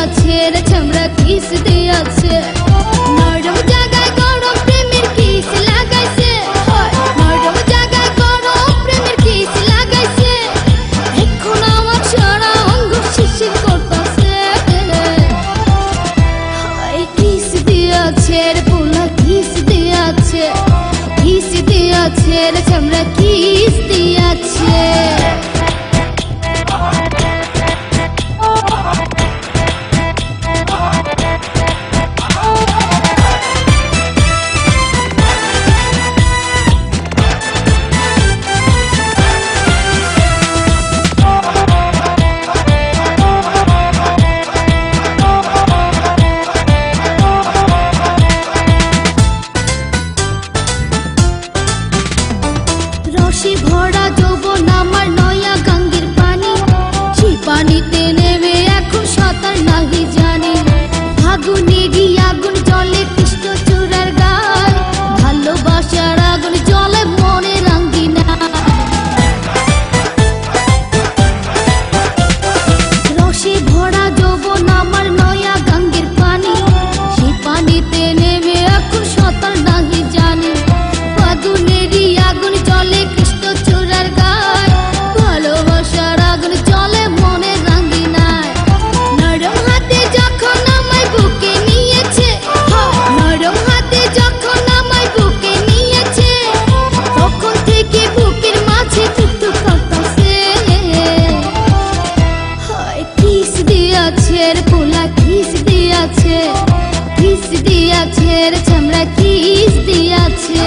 দিয়াছে রে চামড়া কিস দিয়াছে নরম জায়গায় গরম প্রেমের কিস লাগাইছে নরম জায়গায় গরম প্রেমের কিস লাগাইছে এখন আমার সারা অঙ্গ শিশির করতেছে কিস দিয়াছে রে পোলা কিস দিয়াছে রে চামড়া কিস দিয়াছে রসে ভরা যৌবন আমার নয়া গঙ্গের পানি সেই পানিতে নেমে এখন সাঁতার নাহি জানি আগুনে গিয়ে আগুন জলে কৃষ্ণ চূড়ার গায় ভালোবাসার আগুন জলে মনে রাঙ্গিনা রসে ভরা যৌবন আমার নয়া গঙ্গের পানি সেই পানিতে নেমে এখন সাঁতার নাহি জানি আগুনে গিয়ে আগুন জলে কৃষ্ণ চূড়ার গায় ভালোবাসার আগুন জলে মনে রাঙ্গিনায় নরম হাতে যখন আমায় বুকে নিয়েছে নরম হাতে যখন আমায় বুকে নিয়েছে তখন থেকে বুকের মাঝে টুকটুক করতেছে কিস দিয়াছে রে পোলা কিস দিয়াছে রে চামড়া কিস দিয়াছে